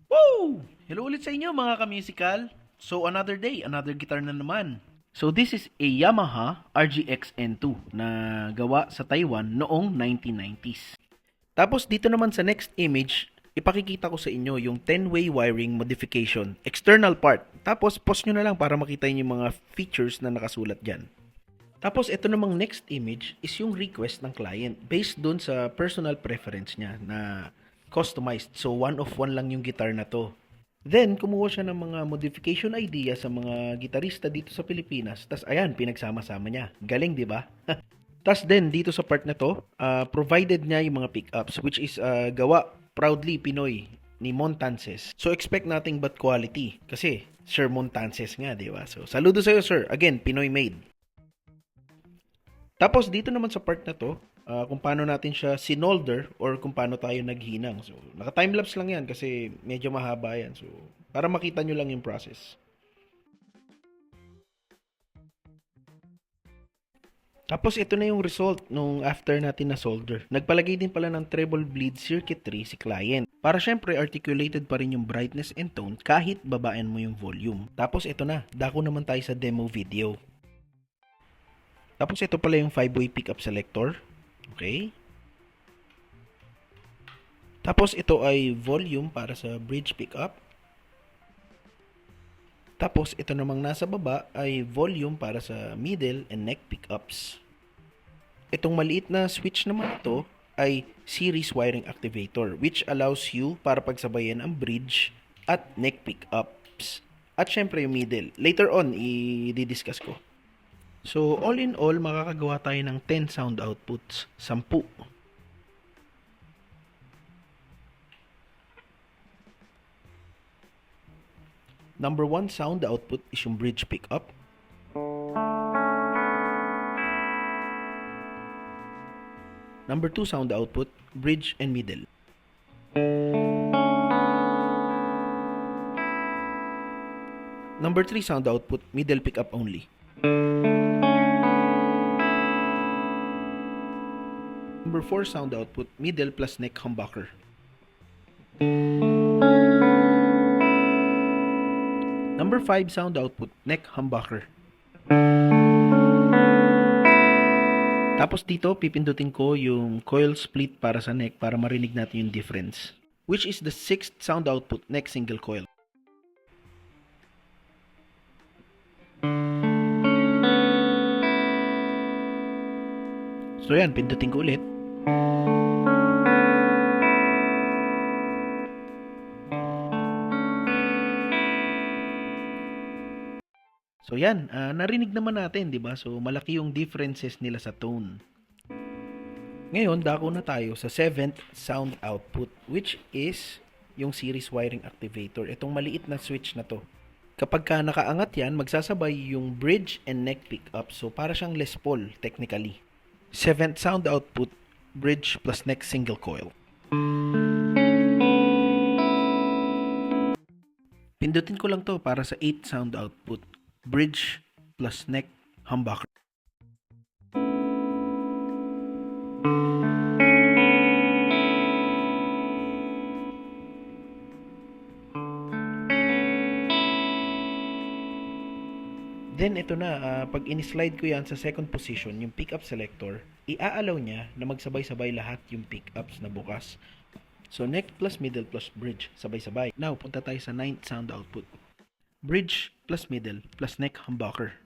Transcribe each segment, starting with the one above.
Woo! Hello ulit sa inyo mga ka-musical. So another day, another guitar na naman. So this is a Yamaha RGX N2 na gawa sa Taiwan noong 1990s. Tapos dito naman sa next image, ipakikita ko sa inyo yung 10-way wiring modification, external part. Tapos pause nyo na lang para makita nyo yung mga features na nakasulat dyan. Tapos ito namang next image is yung request ng client based dun sa personal preference niya na customized. So one of one lang yung guitar na to. Then kumuha siya ng mga modification idea sa mga gitarista dito sa Pilipinas. Tas ayan, pinagsama-sama niya. Galing, di ba? Tas then dito sa part na to, provided niya yung mga pickups which is gawa proudly Pinoy ni Montances. So expect nothing but quality kasi Sir Montances nga, di ba? So saludo sa iyo, sir. Again, Pinoy made. Tapos dito naman sa part na to, kung paano natin siya sinolder or kung paano tayo naghinang. So, naka-timelapse lang yan kasi medyo mahaba yan. So, para makita nyo lang yung process. Tapos ito na yung result nung after natin na solder. Nagpalagay din pala ng treble bleed circuitry si client. Para syempre articulated pa rin yung brightness and tone kahit babaan mo yung volume. Tapos ito na, dako naman tayo sa demo video. Tapos ito pala yung 5-way pickup selector. Okay. Tapos ito ay volume para sa bridge pickup. Tapos ito namang nasa baba ay volume para sa middle and neck pickups. Itong maliit na switch naman ito ay series wiring activator which allows you para pagsabayan ang bridge at neck pickups. At syempre yung middle. Later on, i-discuss ko. So, all in all, makakagawa tayo ng 10 sound outputs. 10. Number 1 sound output is yung bridge pickup. Number 2 sound output, bridge and middle. Number 3 sound output, middle pickup only. Number 4 sound output, middle plus neck humbucker. Number 5 sound output, neck humbucker. Tapos dito, pipindutin ko yung coil split para sa neck para marinig natin yung difference. Which is the 6th sound output, neck single coil. So yan, pindutin ko ulit. So yan, narinig naman natin, 'di ba? So malaki yung differences nila sa tone. Ngayon, dako na tayo sa 7th sound output which is yung series wiring activator. Itong maliit na switch na to. Kapag ka nakaangat yan, magsasabay yung bridge and neck pickup. So para siyang Les Paul technically. 7th sound output, bridge plus neck single coil. Pindutin ko lang to para sa 8th sound output, bridge plus neck humbucker. Then ito na, pag in-slide ko yan sa second position, yung pickup selector, i-allow niya na magsabay-sabay lahat yung pickups na bukas. So neck plus middle plus bridge, sabay-sabay. Now, punta tayo sa 9th sound output. Bridge plus middle plus neck humbucker.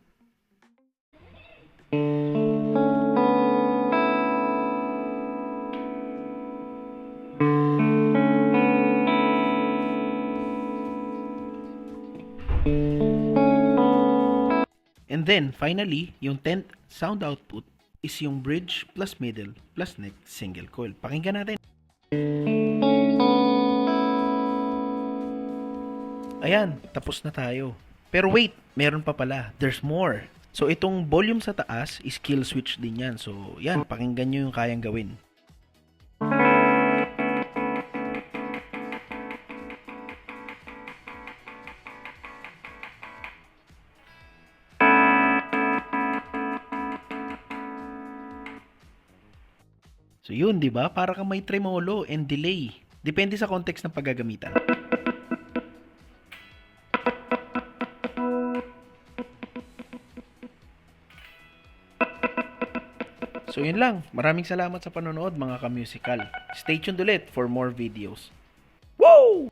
And then, finally, yung 10th sound output is yung bridge plus middle plus neck single coil. Pakinggan natin. Ayan, tapos na tayo. Pero wait, meron pa pala. There's more. So, itong volume sa taas is kill switch din yan. So, yan, pakinggan nyo yung kayang gawin. So, yun, di ba? Para kang may tremolo and delay. Depende sa context ng paggagamitan. So yun lang. Maraming salamat sa panonood mga ka-musical. Stay tuned ulit for more videos. Woo!